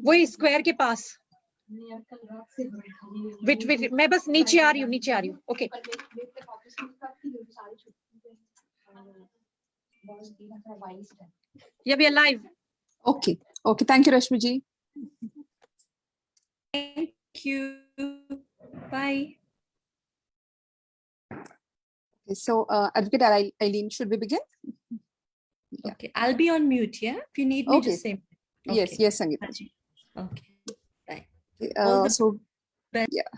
वही स्क्वायर के पास। विट मैं बस नीचे आ रही हूँ okay. Yeah, we are live. Okay. Thank you, Rashmi ji. Thank you. Bye. Okay, so, Advocate Eileen, should we begin? Yeah. Okay, I'll be on mute. Yeah, if you need me, Okay. just say. Yes, Sangeeta. Okay. Bye. So, yeah,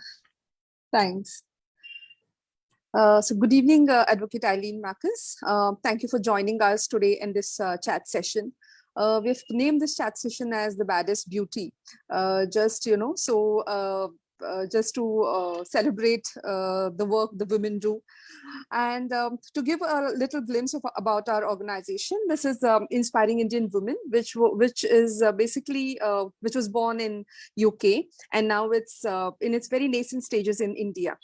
thanks. So good evening, Advocate Eileen Marcus. Thank you for joining us today in this chat session. We've named this chat session as the baddest beauty, just to celebrate the work the women do, and to give a little glimpse about our organization. This is Inspiring Indian Women, which is basically which was born in UK, and now it's in its very nascent stages in India.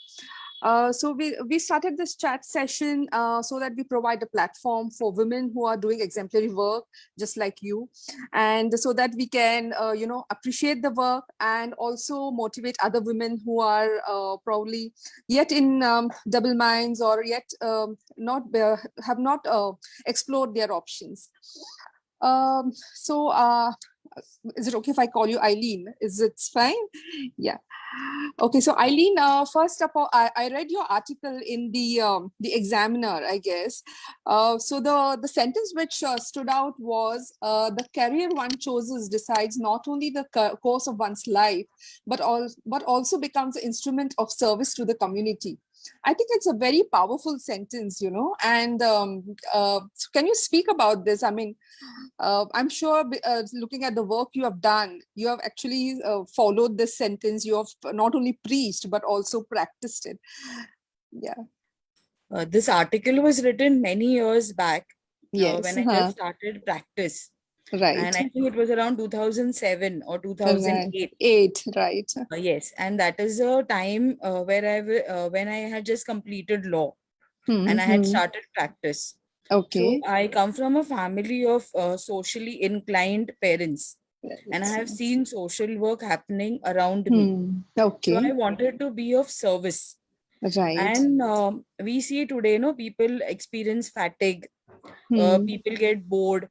So we started this chat session so that we provide a platform for women who are doing exemplary work just like you, and so that we can appreciate the work and also motivate other women who are probably yet in double minds or yet have not explored their options. Is it okay if I call you Eileen? Is it fine? Yeah. Okay, so Eileen, first of all, I read your article in the Examiner, I guess. So the sentence which stood out was the career one chooses decides not only the course of one's life, but also becomes an instrument of service to the community. I think it's a very powerful sentence, and so can you speak about this? I mean, I'm sure looking at the work you have done, you have actually followed this sentence. You have not only preached, but also practiced it. Yeah. This article was written many years back Yes, when I just started practice. Right. And I think it was around 2007 or 2008. Right. Yes. And that is a time where when I had just completed law and I had started practice. Okay. So I come from a family of socially inclined parents, and I have seen social work happening around me. Okay. So I wanted to be of service. Right. And we see today, people experience fatigue, people get bored,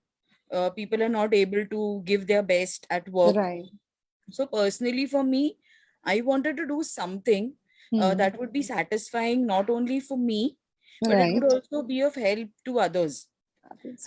people are not able to give their best at work. Right. So personally for me, I wanted to do something that would be satisfying not only for me, but it would also be of help to others.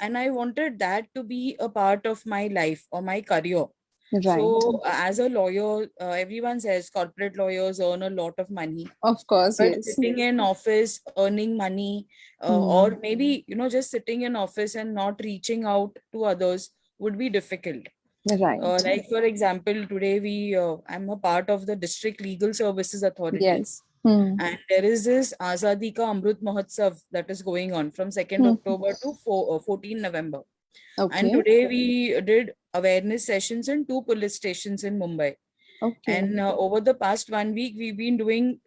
And I wanted that to be a part of my life or my career. Right. So as a lawyer, everyone says corporate lawyers earn a lot of money. Of course, But yes. sitting in office, earning money, or maybe, just sitting in office and not reaching out to others would be difficult. Right. Like, for example, today I'm a part of the District Legal Services Authority. Yes. And there is this Azadi Ka Amrut Mahotsav that is going on from 2nd October to 14 November. Okay. And today we did awareness sessions in 2 police stations in Mumbai. Okay. And over the past 1 week, we've been doing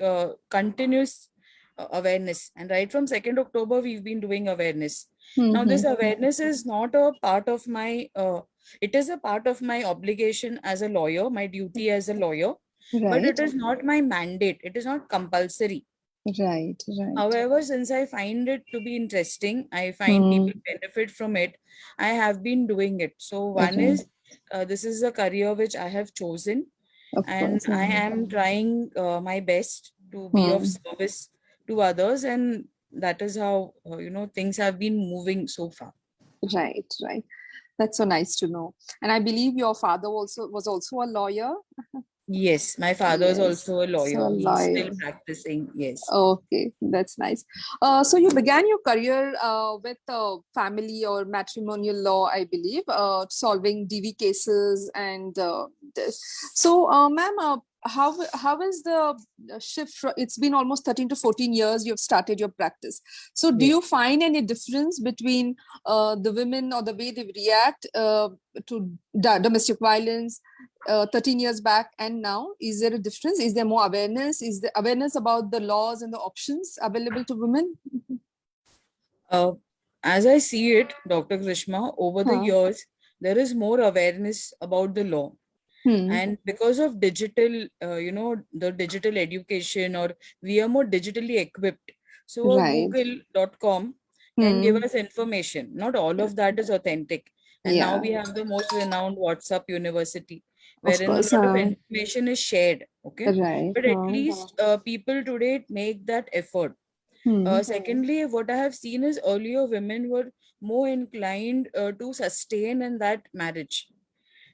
continuous awareness. And right from 2nd October, we've been doing awareness. Now, this awareness is not a part of my, it is a part of my obligation as a lawyer, my duty as a lawyer. Right. But it is not my mandate. It is not compulsory. Right. However, since I find it to be interesting, I find people benefit from it, I have been doing it. So one is, this is a career which I have chosen. And I am trying my best to be of service to others. And that is how, things have been moving so far. Right. That's so nice to know. And I believe your father was also a lawyer. Yes, my father is also a lawyer. So He's still practicing. Yes. Okay, that's nice. So you began your career with family or matrimonial law, I believe, solving DV cases and this. So, ma'am, how is the shift? It's been almost 13 to 14 years you've started your practice. So do you find any difference between the women or the way they react to domestic violence 13 years back and now? Is there a difference? Is there more awareness? Is there awareness about the laws and the options available to women? As I see it, Dr. Grishma, over the years, there is more awareness about the law. And because of digital, the digital education, or we are more digitally equipped. So a Right. google.com can give us information. Not all of that is authentic. And now Yeah, we have the most renowned WhatsApp University, of wherein a course. lot of information is shared. Okay. Right. But at least people today make that effort. Secondly, what I have seen is earlier women were more inclined to sustain in that marriage,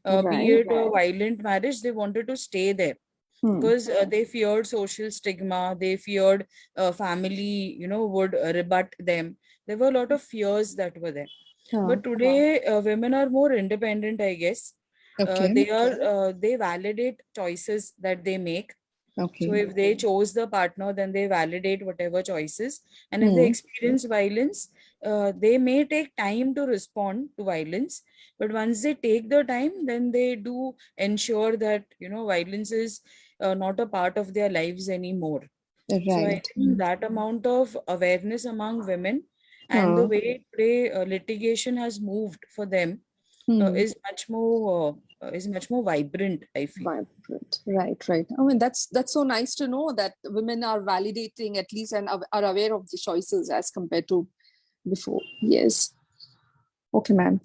be Right. it a violent marriage. They wanted to stay there because they feared social stigma. They feared family, would rebut them. There were a lot of fears that were there. Huh. But today, women are more independent, I guess. Okay. They validate choices that they make. So Okay. if they chose the partner, then they validate whatever choices. And if they Hmm. experience violence, they may take time to respond to violence. But once they take the time, then they do ensure that, violence is not a part of their lives anymore. So I Right. think that amount of awareness among women and the Huh. way today litigation has moved for them Hmm. is much more vibrant, I feel. Vibrant. Right. Right. I mean, that's so nice to know that women are validating at least and are aware of the choices as compared to before. Yes. Okay, ma'am.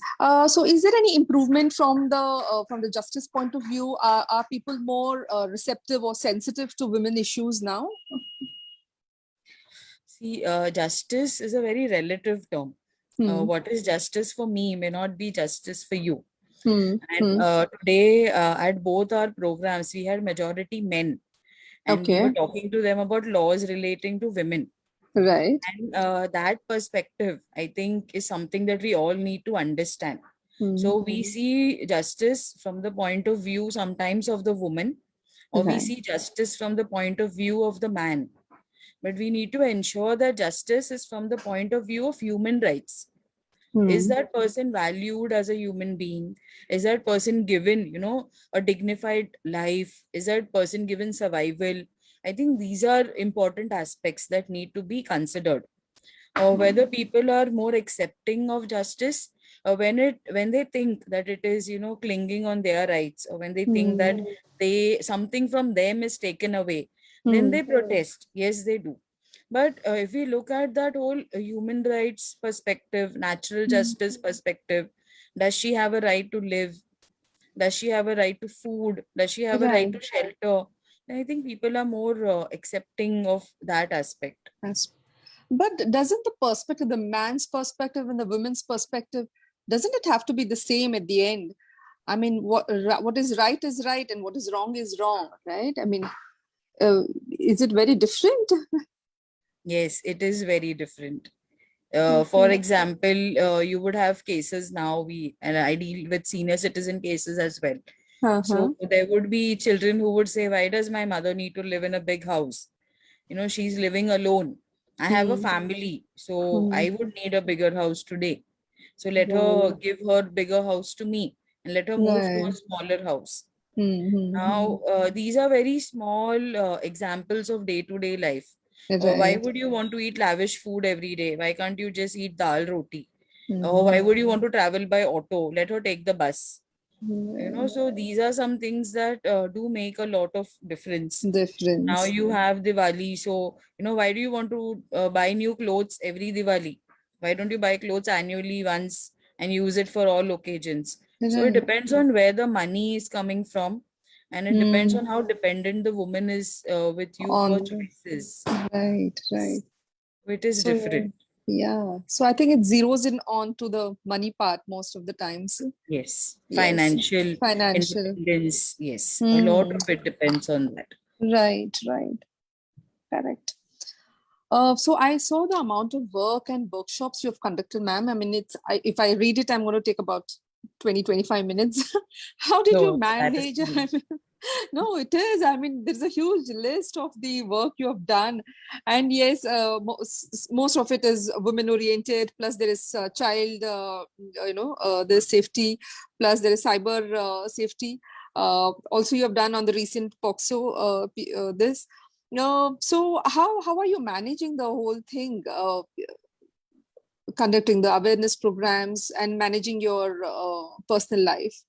So, is there any improvement from the justice point of view? Are people more receptive or sensitive to women issues now? See, justice is a very relative term. Hmm. What is justice for me may not be justice for you. Hmm. And Hmm. today, at both our programs, we had majority men, and we were Okay. talking to them about laws relating to women. Right. And that perspective, I think, is something that we all need to understand. Hmm. So we see justice from the point of view sometimes of the woman, or we Right. see justice from the point of view of the man. But we need to ensure that justice is from the point of view of human rights. Is Hmm. that person valued as a human being? Is that person given, a dignified life? Is that person given survival? I think these are important aspects that need to be considered. Or whether people are more accepting of justice, or when they think that it is, clinging on their rights, or when they think Hmm. that they something from them is taken away, then Hmm. they protest. Yes, they do. But if we look at that whole human rights perspective, natural Hmm. justice perspective, does she have a right to live? Does she have a right to food? Does she have a right Right. to shelter? And I think people are more accepting of that aspect. That's, but doesn't the perspective, the man's perspective and the woman's perspective, doesn't it have to be the same at the end? I mean, what is right and what is wrong, right? I mean, is it very different? Yes, it is very different. For Okay. example, you would have cases now, and I deal with senior citizen cases as well. So Uh-huh. there would be children who would say, why does my mother need to live in a big house? She's living alone. I have a Hmm. family, so Hmm. I would need a bigger house today. So let her Right. give her bigger house to me and let her move to a Right. smaller house. Hmm. Hmm. Hmm. Now, these are very small examples of day-to-day life. Why Right. would you want to eat lavish food every day? Why can't you just eat dal roti? Hmm. Why would you want to travel by auto? Let her take the bus. Right. So these are some things that do make a lot of difference. Now Difference. you have Diwali, so why do you want to buy new clothes every Diwali? Why don't you buy clothes annually once and use it for all occasions? So it Right. depends on where the money is coming from, and it depends Hmm. on how dependent the woman is with you for On choices. right. Right. It is So different. yeah. So I think it zeroes in on to the money part most of the times. Yes, Yes. financial Financial. independence. Yes, a lot Hmm. of it depends on that. Right. Right. Correct. So I saw the amount of work and workshops you have conducted, ma'am. I mean, if I read it, I'm going to take about 20-25 minutes. How did you No, that is manage? I mean, no, it is. I mean, there's a huge list of the work you have done. And yes, most of it is women oriented, plus there is child, there's safety, plus there is cyber safety. Also, you have done on the recent POXO, this. No, so how are you managing the whole thing, conducting the awareness programs and managing your personal life?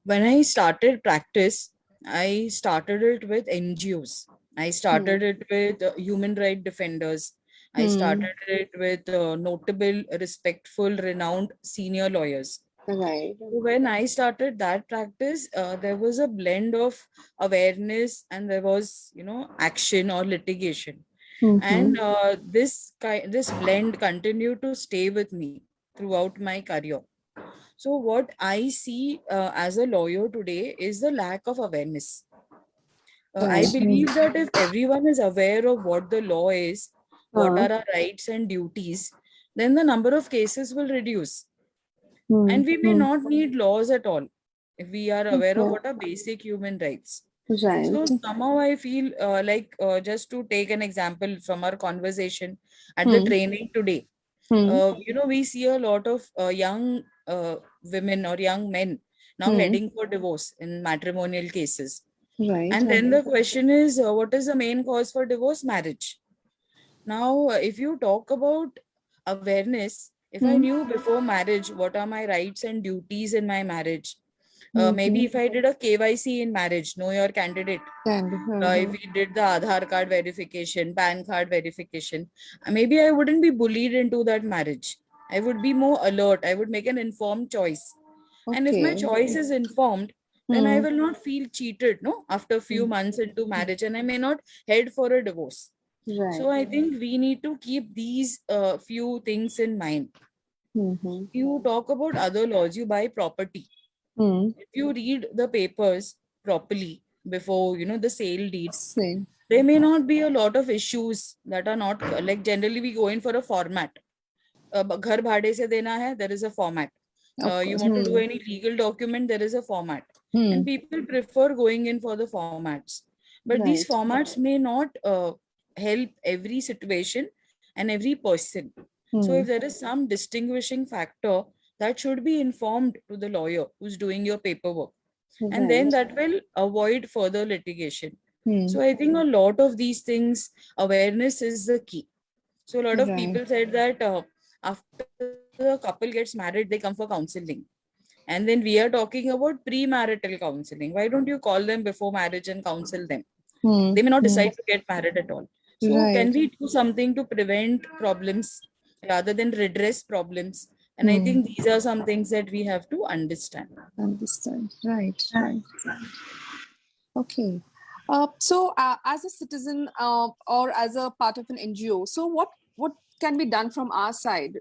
when I started practice, I started it with NGOs. I started it with human right defenders. I started it with notable, respectful, renowned senior lawyers. Right. So when I started that practice, there was a blend of awareness and there was, action or litigation. And this blend continued to stay with me throughout my career. So what I see as a lawyer today is the lack of awareness. I believe that if everyone is aware of what the law is, what are our rights and duties, then the number of cases will reduce. And we may not need laws at all if we are aware of what are basic human rights. Right. So somehow I feel just to take an example from our conversation at the training today, we see a lot of young women or young men now heading for divorce in matrimonial cases. Right. And then the question is, what is the main cause for divorce? Marriage. Now, if you talk about awareness, if I knew before marriage what are my rights and duties in my marriage, maybe if I did a KYC in marriage, know your candidate. If we did the Aadhaar card verification, PAN card verification, maybe I wouldn't be bullied into that marriage. I would be more alert. I would make an informed choice. And if my choice is informed, then I will not feel cheated, no, after a few months into marriage, and I may not head for a divorce. So I think we need to keep these few things in mind. You talk about other laws, you buy property. If you read the papers properly before, the sale deed, there may not be a lot of issues that are not, like generally we go in for a format. Ghar bhade se dena hai, there is a format. You want to do any legal document, there is a format. And people prefer going in for the formats. But these formats may not help every situation and every person. So if there is some distinguishing factor, that should be informed to the lawyer who's doing your paperwork. And then that will avoid further litigation. So I think a lot of these things, awareness is the key. So a lot of people said that after the couple gets married, they come for counseling. And then we are talking about premarital counseling. Why don't you call them before marriage and counsel them? They may not decide to get married at all. So can we do something to prevent problems rather than redress problems? And I think these are some things that we have to understand. Right. Okay. So as a citizen or as a part of an NGO, so what can be done from our side,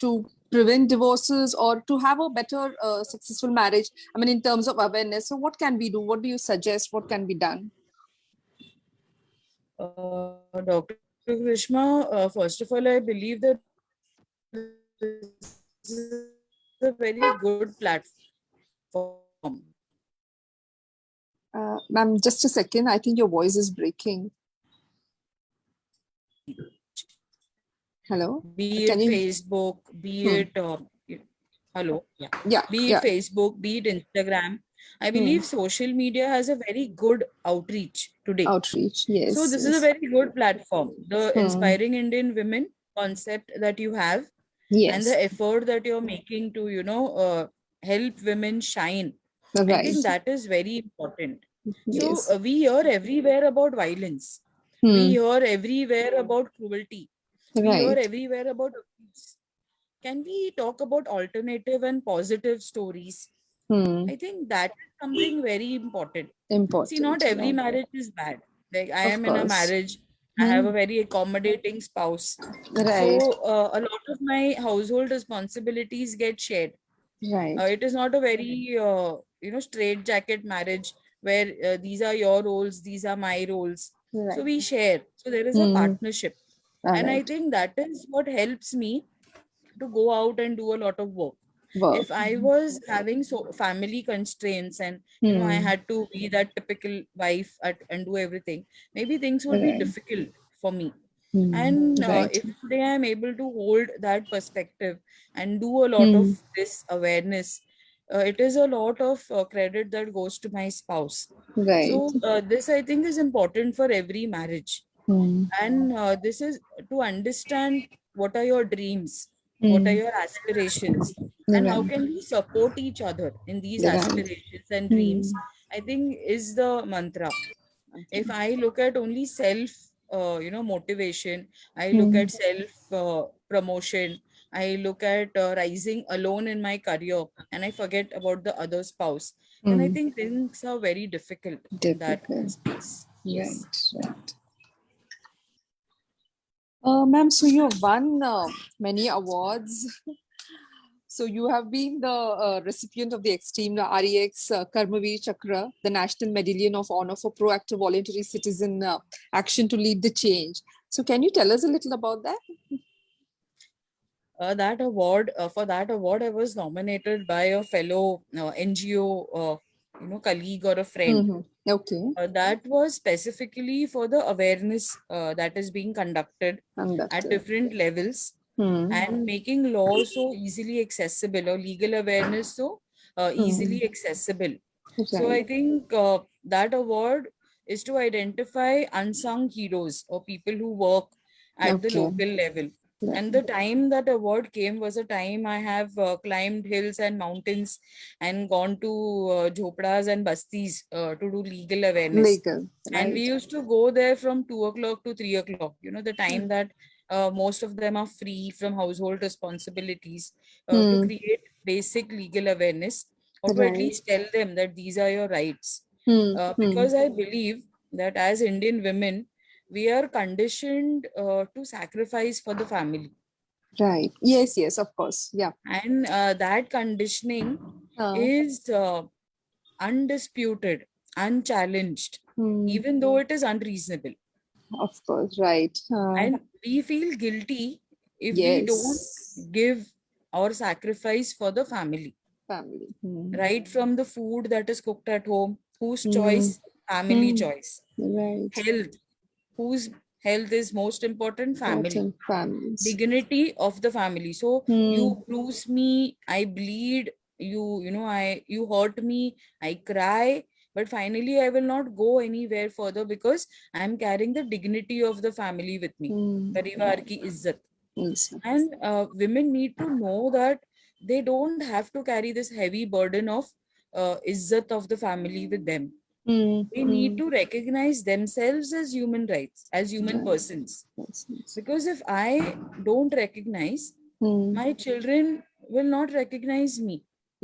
to prevent divorces or to have a better successful marriage? I mean, in terms of awareness, so what can we do? What do you suggest? What can be done? Dr. Grishma, first of all, I believe that this is a very good platform. Ma'am, just a second. I think your voice is breaking. Hello? Be it Facebook, be it hello, be it Facebook, be it Instagram. I believe social media has a very good outreach today. Yes. So this is a very good platform. The Inspiring Indian Women concept that you have, and the effort that you're making to, help women shine. I think that is very important. So we hear everywhere about violence. We hear everywhere about cruelty. We hear everywhere about abuse. Can we talk about alternative and positive stories? I think that is something very important. See, not every marriage is bad. Like I am in a marriage, I have a very accommodating spouse. So a lot of my household responsibilities get shared. It is not a very straight jacket marriage where these are your roles, these are my roles. So we share. So there is a partnership. And I think that is what helps me to go out and do a lot of work. If I was having family constraints and I had to be that typical wife and do everything, maybe things would be difficult for me. And if today I am able to hold that perspective and do a lot of this awareness, it is a lot of credit that goes to my spouse. So this I think is important for every marriage. And this is to understand what are your dreams, what are your aspirations, and how Right. can we support each other in these Right. aspirations and dreams, I think is the mantra. If I look at only self motivation, I look at self promotion, I look at rising alone in my career, and I forget about the other spouse, then I Hmm. think things are very difficult in that Difficult. space. Right. Yes. Right. Ma'am, so you have won many awards. So you have been the recipient of the Extreme REX Karmavir Chakra, the National Medallion of Honor for Proactive Voluntary Citizen Action to Lead the Change. So can you tell us a little about that? That award For that award, I was nominated by a fellow NGO colleague or a friend. Okay. That was specifically for the awareness that is being conducted at Conductor. different levels, Hmm. and making law so easily accessible, or legal awareness so easily accessible. So I Right. think that award is to identify unsung heroes or people who work at the Okay. local level. Right. And the time that award came was a time I have climbed hills and mountains and gone to jhopdas and bastis to do legal awareness. Legal. And we Right. used to go there from 2 o'clock to 3 o'clock, the time that most of them are free from household responsibilities, to Hmm. create basic legal awareness, or to at Right. least tell them that these are your rights. Hmm. Hmm. Because I believe that as Indian women, we are conditioned to sacrifice for the family. Right. Yes. Yes. Of course. Yeah. And that conditioning Uh, is undisputed, unchallenged, hmm. even though it is unreasonable. Of course. Right. And we feel guilty if we don't Yes. give or sacrifice for the family, Family. Hmm. right from the food that is cooked at home, whose Hmm. choice? Family Hmm. choice. Right. Health, whose health is most important? Family. Important families. Dignity of the family. So Hmm. you bruise me, I bleed, you hurt me, I cry, but finally I will not go anywhere further because I am carrying the dignity of the family with me. Hmm. Parivar Right. ki izzat. Yes. And women need to know that they don't have to carry this heavy burden of izzat of the family with them. Hmm. They need Hmm. to recognize themselves as human rights, as human Right. persons. Yes. Yes. Because if I don't recognize, Hmm. my children will not recognize me.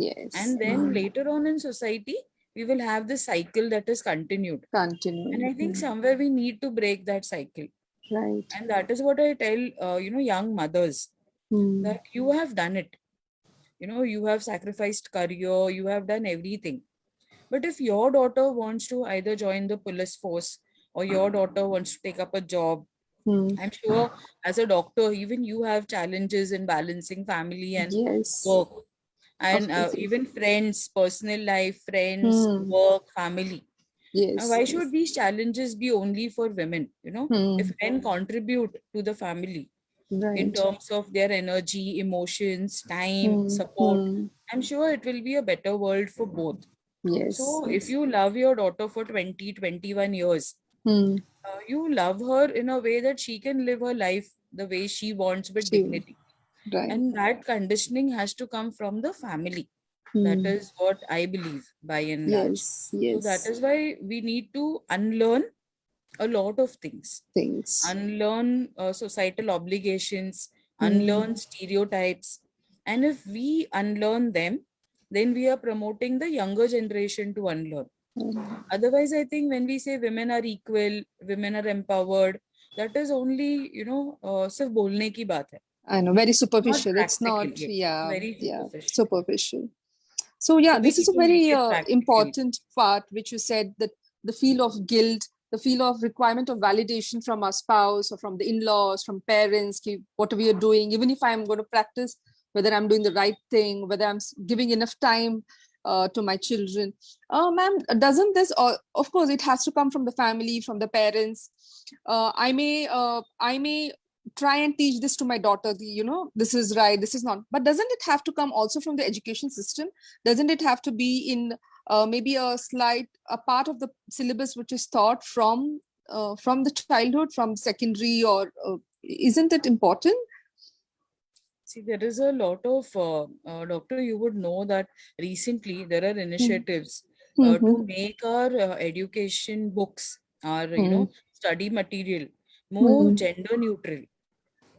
Yes. And then later on in society, we will have this cycle that is continued. And Continuing. I think somewhere we need to break that cycle. Right. And that is what I tell, young mothers, Hmm. that you have done it. You have sacrificed career, you have done everything. But if your daughter wants to either join the police force, or your daughter wants to take up a job, Hmm. I'm sure as a doctor, even you have challenges in balancing family and Yes. work, Of and course. even friends, personal life, friends, Hmm. work, family. Yes. Why Yes. should these challenges be only for women? Hmm. If men contribute to the family in Right. terms of their energy, emotions, time, Hmm. support, Hmm. I'm sure it will be a better world for both. Yes. So if Yes. you love your daughter for 20, 21 years, Hmm. you love her in a way that she can live her life the way she wants with She. dignity. Right. And that conditioning has to come from the family. That Hmm. is what I believe by and large. Yes. So that Yes. is why we need to unlearn a lot of things, Things. unlearn societal obligations, Hmm. unlearn stereotypes. And if we unlearn them, then we are promoting the younger generation to unlearn. Otherwise, I think when we say women are equal, women are empowered, that is only, सिर्फ बोलने की बात है, I know. Very not superficial. It's not. practical. It's Yeah. very Yeah. superficial. Superficial. So yeah, So we this is need a to make very it practical. important part which you said, that the feel of guilt, the feel of requirement of validation from our spouse or from the in-laws, from parents, what we are doing, even if I'm going to practice, whether I'm doing the right thing, whether I'm giving enough time to my children. Ma'am, doesn't this, of course, it has to come from the family, from the parents. I may try and teach this to my daughter, this is right, this is not, but doesn't it have to come also from the education system? Doesn't it have to be in maybe a part of the syllabus which is taught from the childhood, from secondary, or isn't it important? See, there is a lot of, doctor, you would know that recently there are initiatives Mm-hmm. to make our education books, our, study material more Mm-hmm. gender neutral.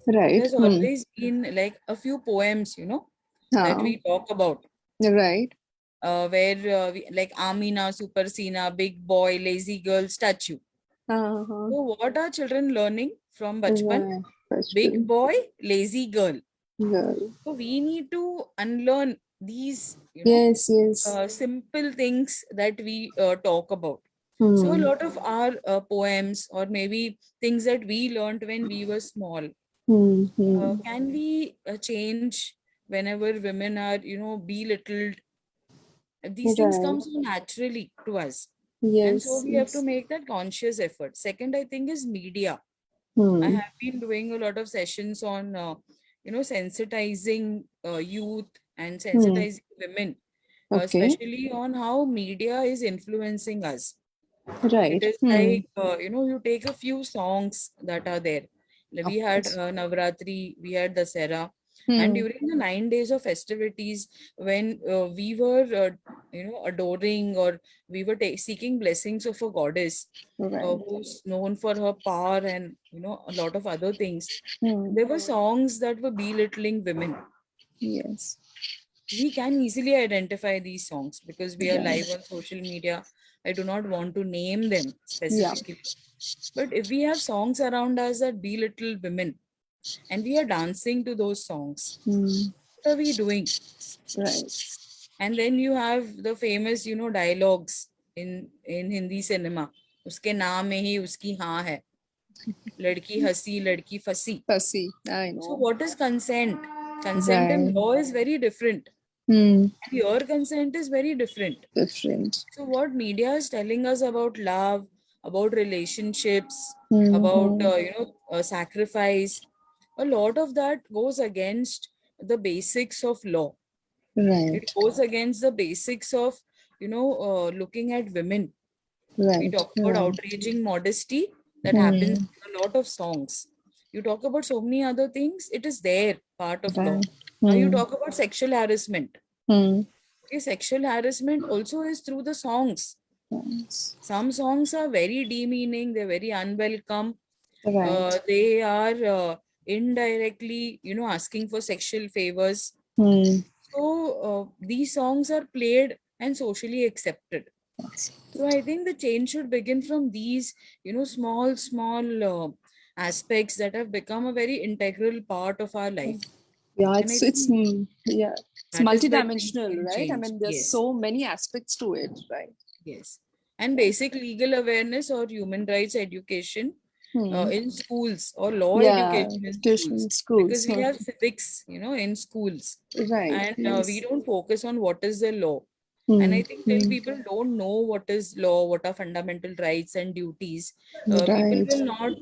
It Right. has always been like a few poems, that Oh, we talk about, right. where like Amina, Super Sina, Big Boy, Lazy Girl, Statue. Uh-huh. So, what are children learning from Bachpan? Right. Big Question. Boy, Lazy Girl. Girl. So we need to unlearn these, Yes, yes. simple things that we talk about. So a Hmm. lot of our poems or maybe things that we learned when we were small, Hmm. Hmm. can we change whenever women are, belittled? These things come Right. so naturally to us. And so Yes, we have to yes. make that conscious effort. Second, I think, is media. I Hmm. have been doing a lot of sessions on, sensitizing youth and Hmm. sensitizing women, Okay. especially on how media is influencing us. It Right. is Hmm. like, you take a few songs that are there. Like, Of we had course. Navratri, we had Dasera. And Hmm. during the 9 days of festivities, when we were, adoring, or we were seeking blessings of a goddess Right. who's known for her power and, a lot of other things, Hmm. there were songs that were belittling women. Yes. We can easily identify these songs because we are live Right. on social media. I do not want to name them Yeah. specifically. But if we have songs around us that belittle women and we are dancing to those songs, Hmm. what are we doing? Right. And then you have the famous, dialogues in Hindi cinema. उसके नाम में ही उसकी हाँ है, लड़की हंसी लड़की फंसी. Fussy. I So know. what is consent? Consent in Right. law is very different. Hmm. And your consent is very different. Different. So what media is telling us about love, about relationships, about, Mm-hmm. sacrifice, a lot of that goes against the basics of law. It Right. goes against the basics of, looking at women. We Right. talk about Right. outraging modesty that happens Hmm. in a lot of songs. You talk about so many other things, it is there, part of law. Right. Now you Hmm. talk about sexual harassment. Hmm. Okay, sexual harassment also is through the songs. Yes. Some songs are very demeaning, they're very unwelcome. Right. They are indirectly, asking for sexual favors. Hmm. So these songs are played and socially accepted. So I think the change should begin from these, small aspects that have become a very integral part of our life. Yeah, And I it's think yeah, it's that is where things multidimensional, can right? I change. mean, there's Yes, so many aspects to it, right? yes. And basic legal awareness or human rights education Hmm. in schools, or law Yeah, education in schools, tuition because schools. we Huh. have civics, in schools, Right. and we Yes. don't focus on what is the law. And Hmm. I think till Hmm. people don't know what is law, what are fundamental rights and duties, people Right. will not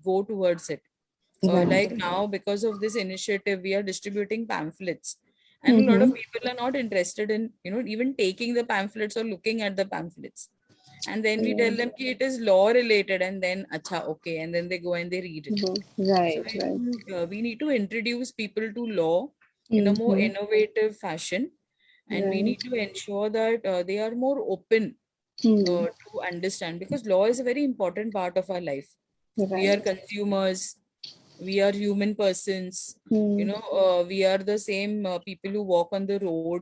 go towards it. Like Right. now, because of this initiative, we are distributing pamphlets, and a lot Mm-hmm. of people are not interested in, even taking the pamphlets or looking at the pamphlets. And then we tell Yeah. them ki it is law related, and then acha, okay, and then they go and they read it. So Right. I Right. think we need to introduce people to law in a more Mm-hmm. innovative fashion, and we Right. need to ensure that they are more open Hmm. to understand, because law is a very important part of our life. We are Right. consumers, we are human persons, Hmm. we are the same people who walk on the road.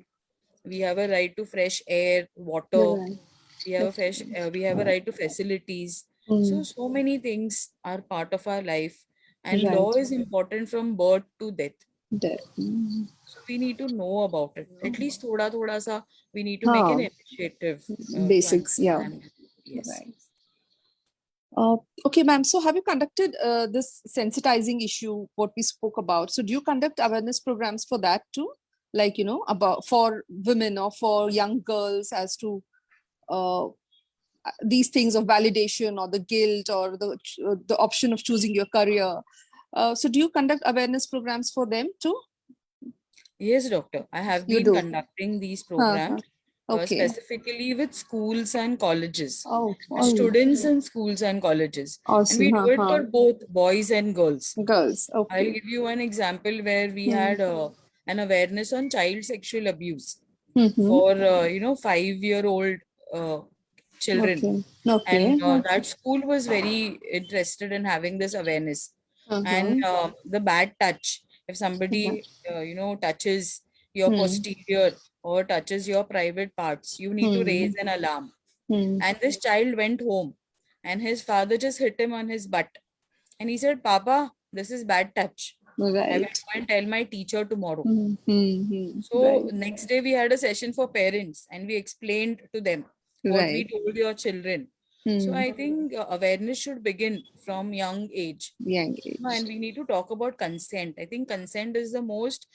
We have a right to fresh air, water. Right. We have a right to facilities. Hmm. So many things are part of our life, and Right. law is important from birth to death. That. Hmm. So we need to know about it. At least thoda sa, we need to make an Huh. initiative to Basics. Yeah. understand. Yes. Right. Okay, ma'am. So, have you conducted this sensitizing issue, what we spoke about? So, do you conduct awareness programs for that too? Like, about for women or for young girls as to uh, these things of validation or the guilt or the option of choosing your career. So, do you conduct awareness programs for them too? Yes, doctor. I have You been do. conducting these Huh, huh. programs. Okay. specifically with schools and colleges, Oh, students in schools and colleges. And awesome. we do it for both boys and girls. Girls. I'll Okay. give you an example where we had an awareness on child sexual abuse Mm-hmm. for 5-year-old children. Okay. And that school was very interested in having this awareness. And the bad touch, if somebody touches your posterior or touches your private parts, you need to raise an alarm. And this child went home and his father just hit him on his butt. And he said, Papa, this is bad touch. I will Right. go and tell my teacher tomorrow. Mm-hmm. So next day we had a session for parents and we explained to them what we Right. told your children. So I think awareness should begin from young age. Young age. And we need to talk about consent. I think consent is the most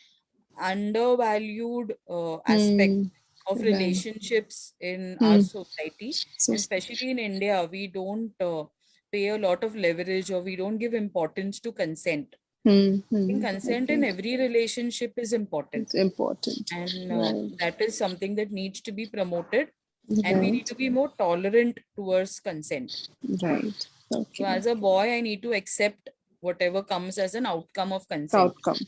undervalued aspect of Right. relationships in our society. So, And especially in India, we don't pay a lot of leverage or we don't give importance to consent. I think consent in every relationship is important. it's important. And Right. that is something that needs to be promoted. And we need to be more tolerant towards consent. Right. So Okay. as a boy, I need to accept whatever comes as an outcome of consent. Outcome.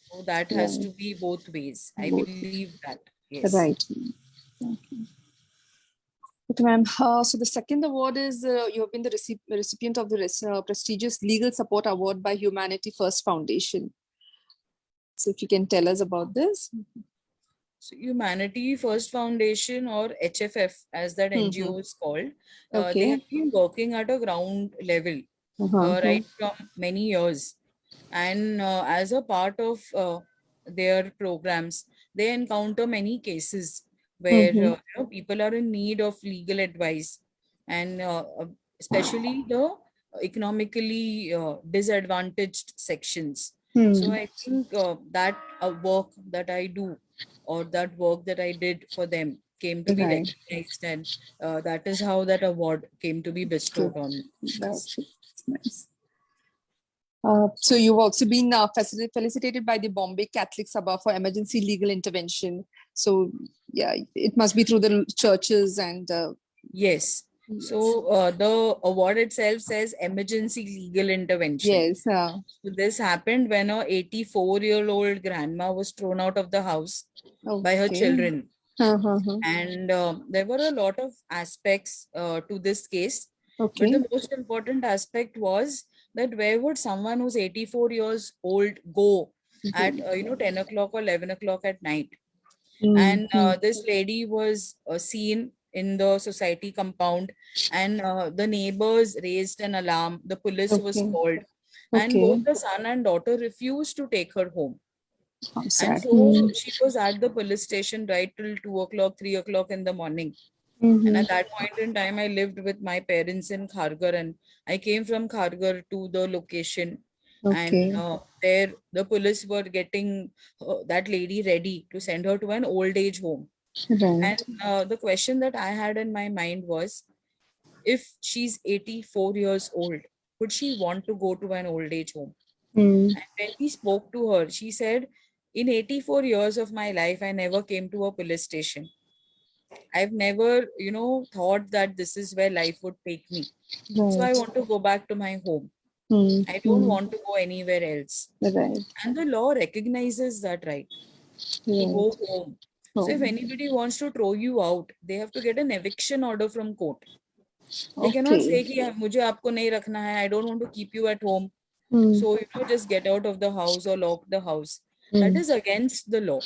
So that has to be both ways. I Both. believe that. Yes. Right. Okay, ma'am. So the second award is you have been the recipient of the prestigious Legal Support Award by Humanity First Foundation. So if you can tell us about this. So Humanity First Foundation, or HFF as that NGO is called, they Okay. have been working at a ground level right from many years. And as a part of their programs, they encounter many cases where people are in need of legal advice, and especially the economically disadvantaged sections. So I think that work that I do, or that work that I did for them, came to be Right. recognized, and that is how that award came to be bestowed on me. That's nice. So you've also been felicitated by the Bombay Catholic Sabha for emergency legal intervention. So yeah, it must be through the churches and Yes. So the award itself says emergency legal intervention. yes. So this happened when a 84-year-old grandma was thrown out of the house by her Okay. children. Uh-huh. And there were a lot of aspects to this case. Okay. But the most important aspect was that where would someone who's 84 years old go at 10 o'clock or 11 o'clock at night? And this lady was seen in the society compound, and the neighbors raised an alarm. The police was called, and both the son and daughter refused to take her home. And so she was at the police station right till 2 o'clock, 3 o'clock in the morning. And at that point in time, I lived with my parents in Kharghar, and I came from Kharghar to the location. And there, the police were getting that lady ready to send her to an old age home. Right. And the question that I had in my mind was, if she's 84 years old, would she want to go to an old age home? And when we spoke to her, she said, in 84 years of my life, I never came to a police station. I've never, thought that this is where life would take me. So I want to go back to my home. I don't want to go anywhere else. Right. And the law recognizes that right to go home. So if anybody wants to throw you out, they have to get an eviction order from court. They cannot say कि मुझे आपको नहीं रखना है, I don't want to keep you at home. So just get out of the house or lock the house. That is against the law.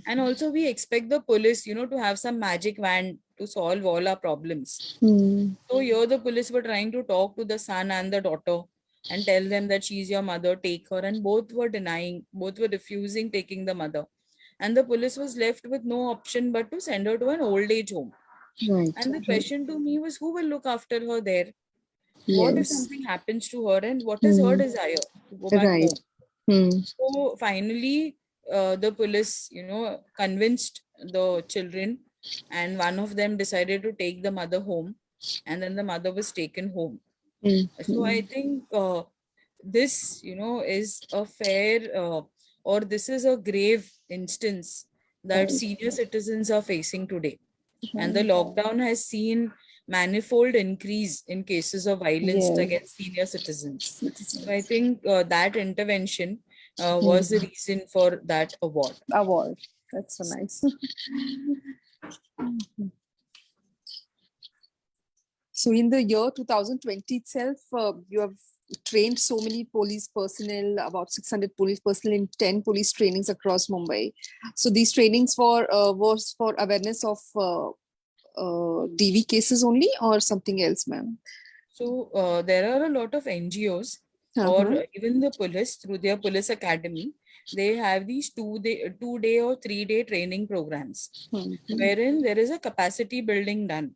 And also we expect the police, to have some magic wand to solve all our problems. So here the police were trying to talk to the son and the daughter and tell them that she's your mother, take her. And both were denying, both were refusing taking the mother. And the police was left with no option but to send her to an old age home. Right. And the question to me was, who will look after her there? What if something happens to her, and what is her desire to go back home? So finally, the police, convinced the children, and one of them decided to take the mother home, and then the mother was taken home. So I think this, is a fair or this is a grave instance that Right. senior citizens are facing today. And the Right. lockdown has seen manifold increase in cases of violence Yes. against senior citizens. So I Citizens. think that intervention was the Hmm. reason for that award. Award. That's so nice. So in the year 2020 itself, you have trained so many police personnel, about 600 police personnel in 10 police trainings across Mumbai. So these trainings was for awareness of DV cases only or something else, ma'am? So there are a lot of NGOs or Uh-huh. even the police through their police academy. They have these 2 day or 3 day training programs Mhm. wherein there is a capacity building done,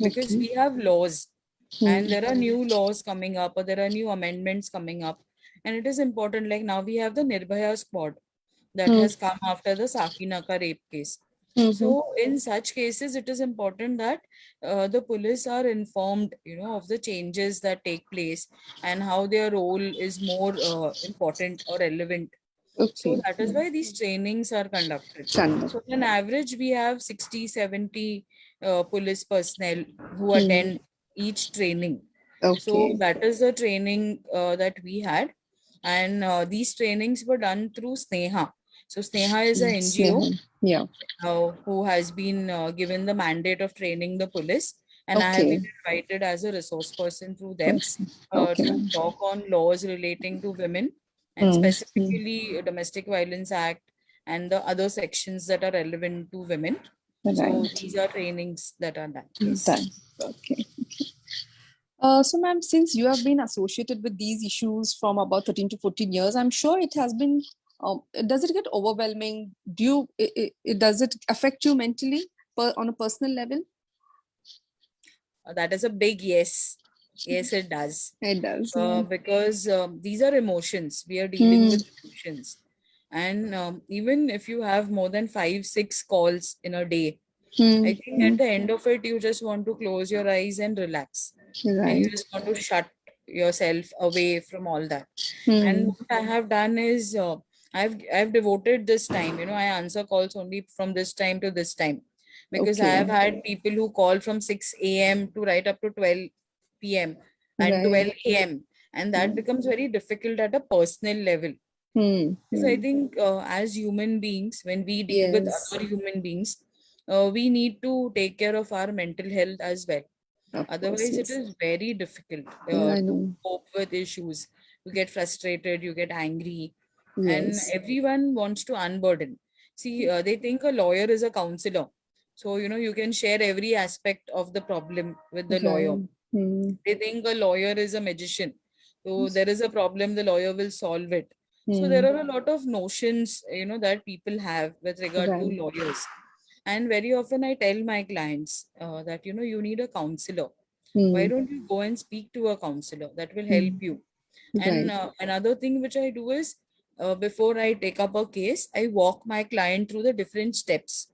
because Okay. we have laws and Hmm. there are new laws coming up or there are new amendments coming up, and it is important. Like now we have the Nirbhaya squad that Hmm. has come after the Sakinaka rape case. Mhm. So in such cases, it is important that the police are informed, of the changes that take place and how their role is more important or relevant. So Okay. that is why these trainings are conducted. Chanda. So on average, we have 60, 70 police personnel who Hmm. attend each training. So Okay. that is the training that we had. And these trainings were done through Sneha. So Sneha is an NGO Sneha. Yeah. who has been given the mandate of training the police. And I have been Okay. invited as a resource person through them Person. Okay, to ma'am. talk on laws relating to women and Hmm. Hmm. specifically Domestic Violence Act and the other sections that are relevant to women. So Right. these are trainings that are done. Yes. Done. Okay. So, ma'am, since you have been associated with these issues from about 13 to 14 years, I'm sure it has been, does it get overwhelming? Does it affect you mentally on a personal level? That is a big yes. Yes, it does. It does. Yeah. Because these are emotions. We are dealing Hmm. with emotions. And even if you have more than 5, 6 calls in a day, Hmm. I think at the end of it, you just want to close your eyes and relax. And you Right. just want to shut yourself away from all that. And Hmm. what I have done is I've devoted this time. I answer calls only from this time to this time, because I Okay. have had people who call from 6 a.m. to right up to 12 p.m. and Right. 12 a.m. And that Hmm. becomes very difficult at a personal level. Hmm. So I Hmm. think as human beings, when we deal with Yes. other human beings, we need to take care of our mental health as well. Of course. Otherwise, it Yes. is very difficult I to know. cope with issues. You get frustrated, you get angry, and Yes. everyone wants to unburden. See, they think a lawyer is a counselor. So, you can share every aspect of the problem with the lawyer. Right. Hmm. They think a lawyer is a magician. So there is a problem, the lawyer will solve it. So there Hmm. are a lot of notions, that people have with regard to Right. lawyers. And very often I tell my clients that, you need a counselor. Why Hmm. don't you go and speak to a counselor? That will help Hmm. you. And Right. another thing which I do is before I take up a case, I walk my client through the different steps.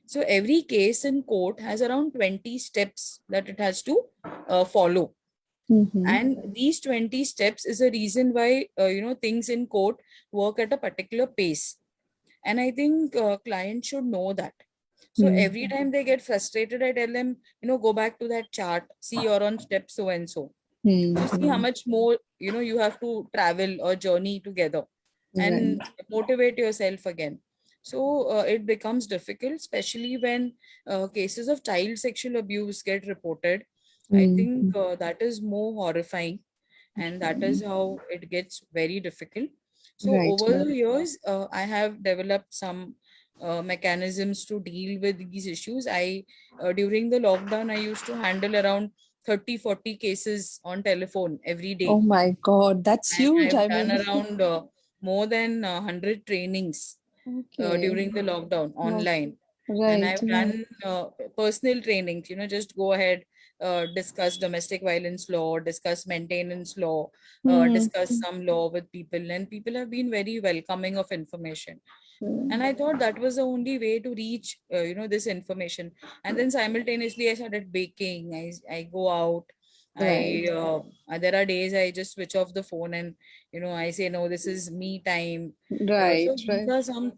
So every case in court has around 20 steps that it has to follow. Mm-hmm. And these 20 steps is a reason why, things in court work at a particular pace. And I think clients should know that. So Hmm. every time they get frustrated, I tell them, go back to that chart. See, you're on step so and so. Hmm. So see how much more, you have to travel or journey together Right. and motivate yourself again. So it becomes difficult, especially when cases of child sexual abuse get reported. I Hmm. think that is more horrifying, and that is how it gets very difficult. So Right, over ma'am. the years, I have developed some mechanisms to deal with these issues. During the lockdown, I used to handle around 30, 40 cases on telephone every Oh day. my God, that's And huge. I've I done mean, around more than 100 trainings okay. during the lockdown No, online. And right. I've done personal trainings, just go ahead, discuss domestic violence law, discuss maintenance law, Hmm. discuss some law with people, and people have been very welcoming of information. And I thought that was the only way to reach this information. And then simultaneously I started baking. I go out, Right. There are days I just switch off the phone and I say no, this is me time. Right. So Right.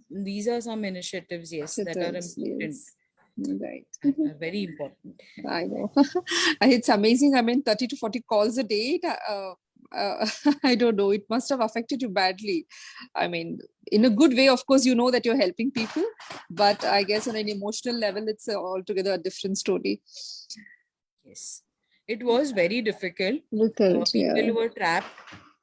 these are some initiatives, yes, that are Shatters, important yes. Right. and are very important. I know. It's amazing. I mean, 30 to 40 calls a day. I don't know. It must have affected you badly. I mean, in a good way, of course, you know that you're helping people, but I guess on an emotional level, it's altogether a different story. Yes, it was very difficult. Difficult, yeah. People were trapped.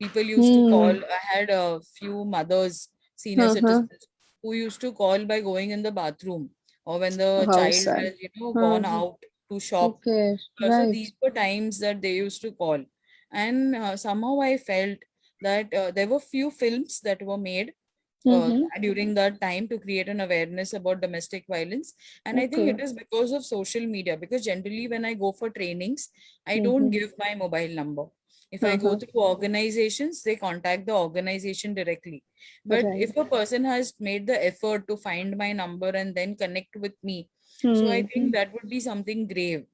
People used to call. Hmm. I had a few mothers, senior Uh-huh. citizens, who used to call by going in the bathroom or when the How child sad. has, gone Uh-huh. out to shop. Okay, So right. these were times that they used to call. And somehow I felt that there were few films that were made Mm-hmm. during that time to create an awareness about domestic violence. And I think Okay. it is because of social media, because generally when I go for trainings, I don't Mm-hmm. give my mobile number. If I go Uh-huh. through organizations, they contact the organization directly. But Right. if a person has made the effort to find my number and then connect with me, so I Hmm. think that would be something grave.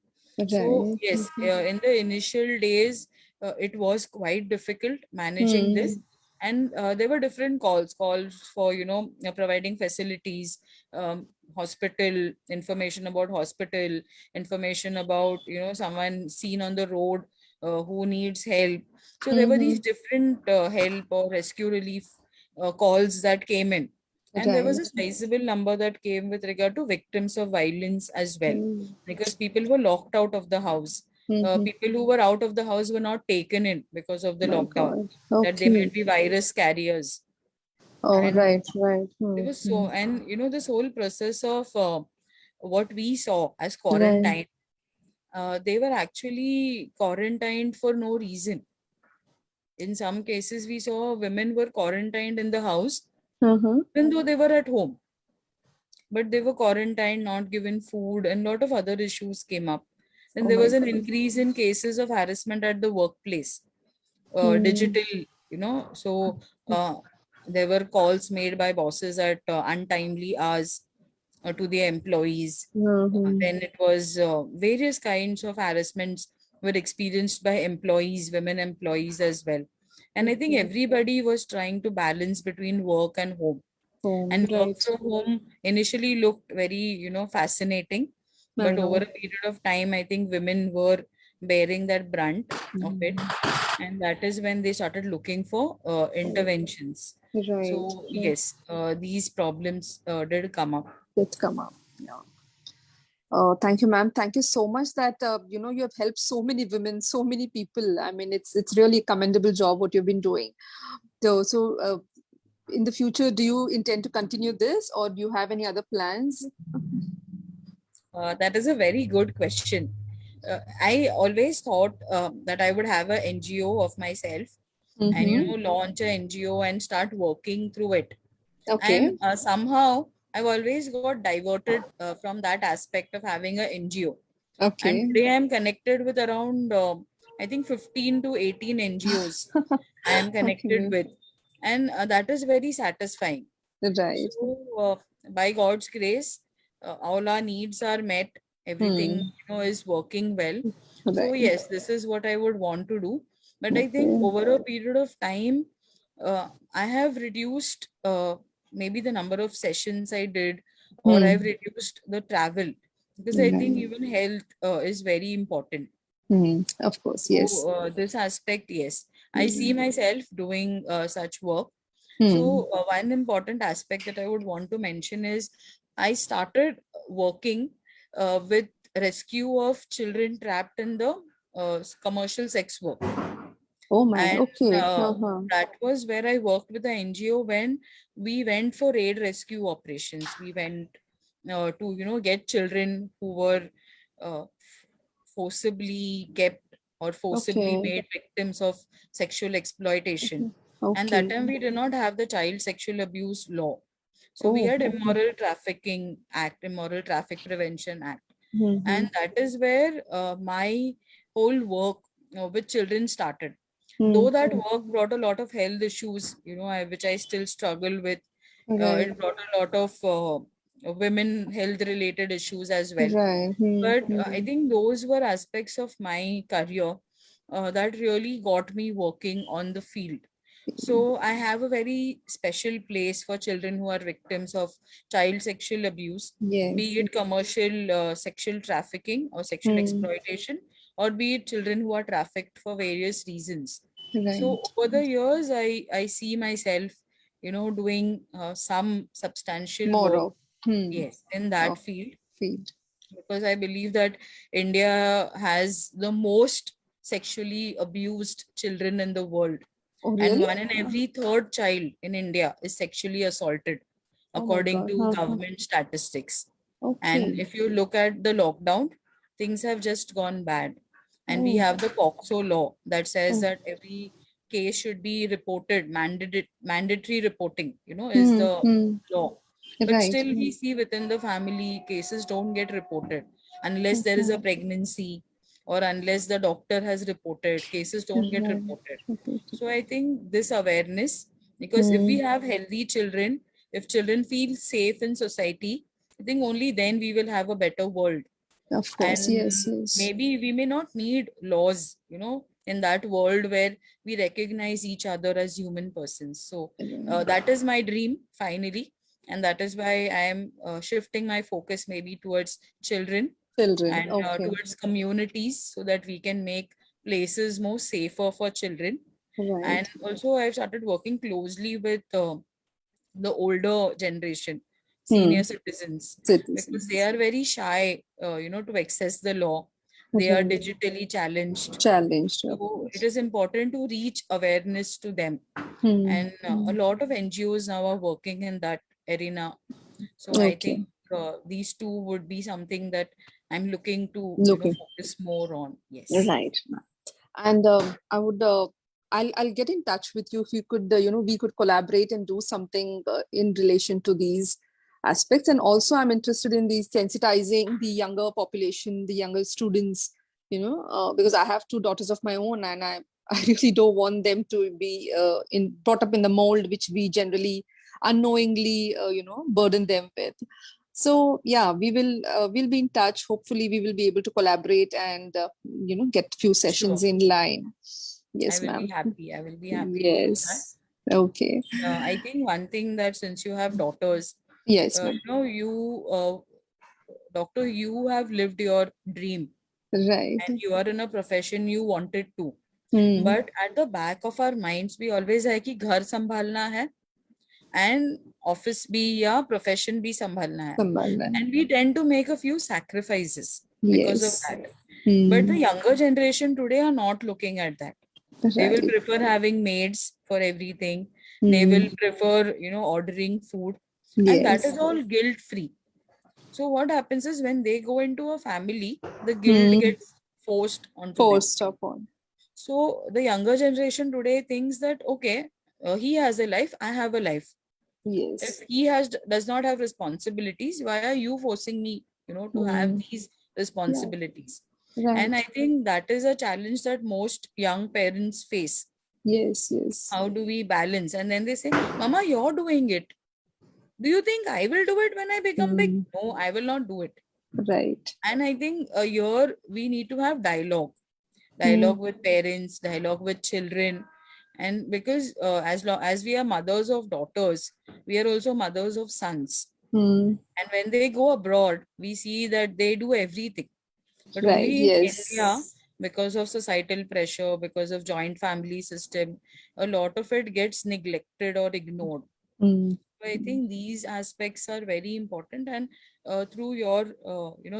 So Right. yes, Mm-hmm. in the initial days, it was quite difficult managing Hmm. this, and there were different calls for providing facilities, hospital information about hospital, information about someone seen on the road who needs help. So there were Mm-hmm. these different help or rescue relief calls that came in, and there was a Right. sizable number that came with regard to victims of violence as well, Mm-hmm. because people were locked out of the house. Mm-hmm. People who were out of the house were not taken in because of the My lockdown, God. that they Okay. might be virus carriers. Oh, And right, right. there was so, Mm-hmm. and this whole process of what we saw as Right. quarantine, they were actually quarantined for no reason. In some cases, we saw women were quarantined in the house, Uh-huh. even though they were at home, but they were quarantined, not given food, and a lot of other issues came up. Then Oh there my was an God. increase in cases of harassment at the workplace, Mm. digital, so uh, there were calls made by bosses at untimely hours to the employees. Uh-huh. Then it was various kinds of harassments were experienced by employees, women employees as well. And I think Okay. everybody was trying to balance between work and home. Home, And work right. from home initially looked very, fascinating, I but over know. a period of time, I think women were bearing that brunt of it, Mm. and that is when they started looking for interventions. Right, So right. yes, these problems did come up. Let's come up. Yeah. Oh, thank you, ma'am. Thank you so much that you have helped so many women, so many people. I mean, it's really a commendable job what you've been doing. So, in the future, do you intend to continue this, or do you have any other plans? That is a very good question. I always thought that I would have a NGO of myself and Mm-hmm. launch a NGO and start working through it. And Okay. somehow I've always got diverted from that aspect of having a NGO. And Okay. today I'm connected with around I think 15 to 18 NGOs I am connected Okay. with, and that is very satisfying. Right. So by God's grace, all our needs are met. Everything Hmm. is working well. So Right. yes, this is what I would want to do. But I think Okay. over a period of time, I have reduced maybe the number of sessions I did, or I've Hmm. reduced the travel, because I think Right. even health is very important. Hmm. Of course. Yes. So this aspect, yes, I see Hmm. myself doing such work. Hmm. So one important aspect that I would want to mention is I started working with rescue of children trapped in the commercial sex work, Oh my. and Okay. Uh-huh. that was where I worked with the NGO when we went for raid rescue operations. We went to get children who were forcibly kept or forcibly Okay. made victims of sexual exploitation. And that Okay. time we did not have the Child Sexual Abuse Law. So we Oh. had Okay. Immoral Trafficking Act, Immoral Traffic Prevention Act. Mm-hmm. And that is where my whole work with children started. Hmm. Though that work brought a lot of health issues, which I still struggle with. Right. It brought a lot of women health related issues as well. Right. Hmm. But I Hmm. think those were aspects of my career that really got me working on the field. So I have a very special place for children who are victims of child sexual abuse, be Yes. it commercial sexual trafficking or sexual Hmm. exploitation, or be it children who are trafficked for various reasons. Right. So over the years, I see myself, doing some substantial More work, of. Hmm. yes, in that Of field, field. because I believe that India has the most sexually abused children in the world, Oh, and really? one in every third child in India is sexually assaulted, Oh my according God. to Uh-huh. government statistics. And Okay. if you look at the lockdown, things have just gone bad. And we Oh. have the POCSO law that says Oh. that every case should be reported, mandatory reporting, is Hmm. the Hmm. law. But Right. still, we see within the family cases don't get reported unless there is a Okay. pregnancy, or unless the doctor has reported, cases don't get Right. reported. Okay. So I think this awareness, because if we Hmm. have healthy children, if children feel safe in society, I think only then we will have a better world. Of course. And Yes. Yes. maybe we may not need laws, in that world where we recognize each other as human persons. So Right. that is my dream finally. And that is why I am shifting my focus maybe towards children Children. and Okay. towards communities, so that we can make places more safer for children. And Right. also I've started working closely with the older generation, Hmm. senior citizens, because they Citizens. are very shy, to access the law. They are Right. digitally challenged. Challenged, of So it course. is important to reach awareness to them. Hmm. And a Hmm. lot of NGOs now are working in that arena. So I think Okay. these two would be something that I'm looking to, Looking. focus more on. Yes. Right. And I would, I'll get in touch with you if you could, we could collaborate and do something in relation to these aspects. And also, I'm interested in the sensitizing the younger population, the younger students, because I have two daughters of my own, and I really don't want them to be brought up in the mold which we generally unknowingly, burden them with. So yeah, we'll be in touch. Hopefully we will be able to collaborate and get few sessions Sure. in line. I Yes, will be ma'am. happy. I will be happy to do that. Yes. Okay. I think one thing that, since you have daughters, Yes, ma'am. doctor, you have lived your dream Right. and you are in a profession you wanted to. Hmm. But at the back of our minds, we always है कि घर संभालना है and office भी या profession भी संभालना है. Sambandhan. And we tend to make a few sacrifices because of Yes. that. But the Hmm. younger generation today are not looking at that. They will Right. prefer having maids for everything. They Hmm. will prefer, ordering food. And that Yes. is all guilt free. So what happens is when they go into a family, the guilt Hmm. gets forced onto them. Forced upon. So the younger generation today thinks that, okay, he has a life, I have a life. If Yes. he does not have responsibilities, why are you forcing me, to have Hmm. these Yeah. responsibilities? And Right. I think that is a challenge that most young parents face. Yes. Yes. How do we balance? And then they say, Mama, you're doing it. Do you think I will do it when I become big? Hmm. No, I will not do it. Right. And I think here we need to have Hmm. dialogue with parents, dialogue with children. And because as long as we are mothers of daughters, we are also mothers of sons. Hmm. And when they go abroad, we see that they do everything. But Right. only in India, Yes. because of societal pressure, because of joint family system, a lot of it gets neglected or ignored. Hmm. So I think these aspects are very important. And through your,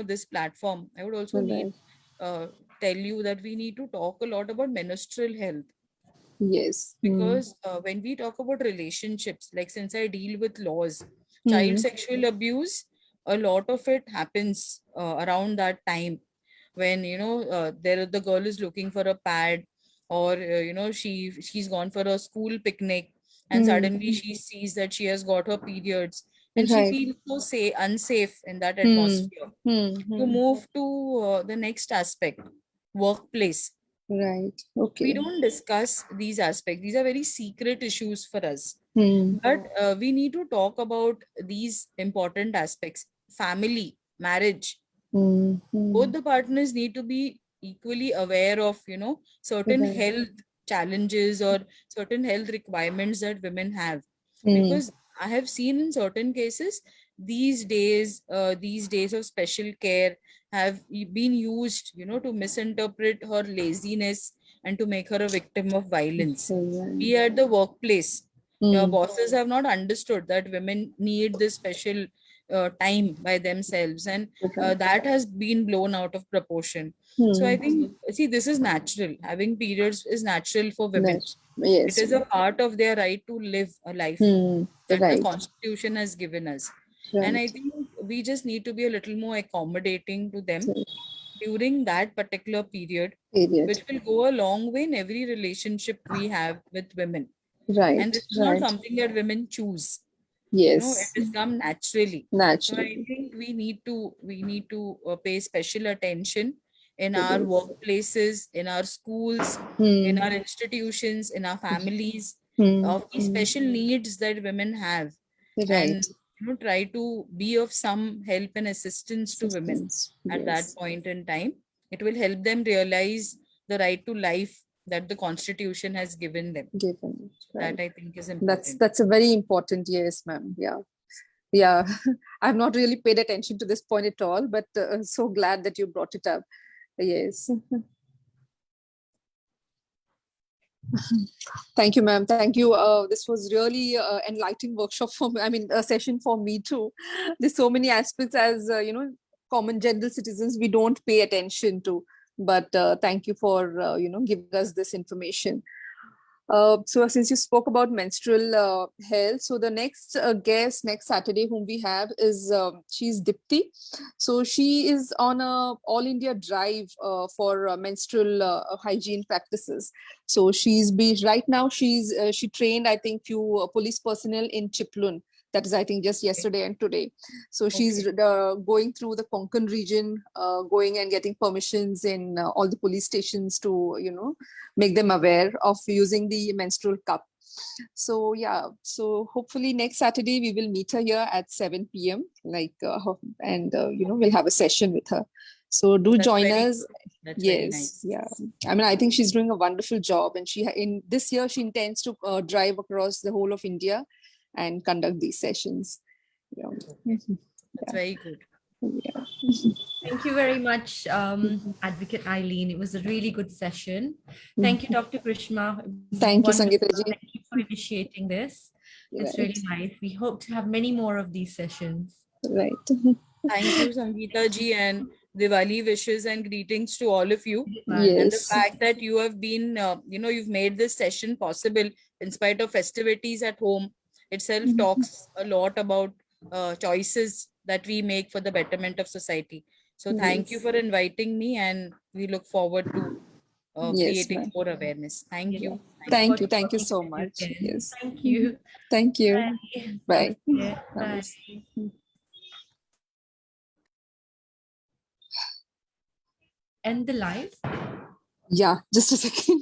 this platform, I would also need Right. uh, tell you that we need to talk a lot about menstrual health, Yes. Hmm. because when we talk about relationships, like since I deal with laws, child Hmm. sexual abuse, a lot of it happens around that time when there the girl is looking for a pad, or she's gone for a school picnic, and Hmm. suddenly she sees that she has got her periods, and she Right. feels so unsafe in that Hmm. atmosphere. Hmm. To Hmm. move to the next aspect, workplace, Right. we Okay. don't discuss these aspects. These are very secret issues for us. Hmm. But we need to talk about these important aspects. Family, marriage, Hmm. Hmm. both the partners need to be equally aware of, certain Right. health challenges or certain health requirements that women have. Mm. Because I have seen in certain cases, these days of special care have been used, to misinterpret her laziness and to make her a victim of violence. Right. Be at the workplace, your Mm. bosses have not understood that women need this special time by themselves, and Okay. that has been blown out of proportion. So I Hmm. think, see, this is natural. Having periods is natural for women. Yes. It Yes. is a part of their right to live a life Hmm. that the Right. Constitution has given us. And I Right. think we just need to be a little more accommodating to them Right. during that particular period, Period. which will go a long way in every relationship we have with women. Right. And this is not Right. something that women choose. It Yes. has come naturally. So Naturally. I think we need to pay special attention in To our this. workplaces, in our schools, in Hmm. our institutions, in our families, Hmm. of the special needs that women have, Right. and try to be of some help and assistance to women Systems. at that Yes. point in time. It will help them realize the right to life that the Constitution has given them. Given. Right. That I think is That's important. a very important. Yes, ma'am. Yeah. Yeah. I've not really paid attention to this point at all, but so glad that you brought it up. Yes. Thank you, ma'am. Thank you. This was really enlightening workshop for me. I mean, a session for me too. There's so many aspects as common general citizens we don't pay attention to. But thank you for giving us this information. So since you spoke about menstrual health, so the next guest next Saturday whom we have is she's Dipti. So she is on a all India drive for menstrual hygiene practices. So right now she trained I think few police personnel in Chiplun. That is I think just yesterday and today. So she's going through the Konkan region, going and getting permissions in all the police stations to make them aware of using the menstrual cup. So yeah, so hopefully next Saturday we will meet her here at 7 p.m. And we'll have a session with her. So do That's join very us. good. That's very Yes, nice. yeah. I mean, I think she's doing a wonderful job, and in this year she intends to drive across the whole of India and conduct these sessions. Yeah. That's very good. Yeah. Thank you very much, Advocate Eileen. It was a really good session. Thank you, Dr. Krishna. It was Thank you, wonderful. Sangeeta ji. Thank you for initiating this. It's Right. really nice. We hope to have many more of these sessions. Right. Thank you, Sangeeta ji, and Diwali wishes and greetings to all of you. Bye. And the Yes. fact that you have been, you've made this session possible in spite of festivities at home itself talks a lot about choices that we make for the betterment of society. So thank you Yes. for inviting me, and we look forward to Yes, creating ma'am. more awareness. Thank you. Thank you. Forward to Thank you working so with you much. again. Yes. Thank you. Thank you. Bye. Yeah, bye. Namaste. End the live. Yeah, just a second.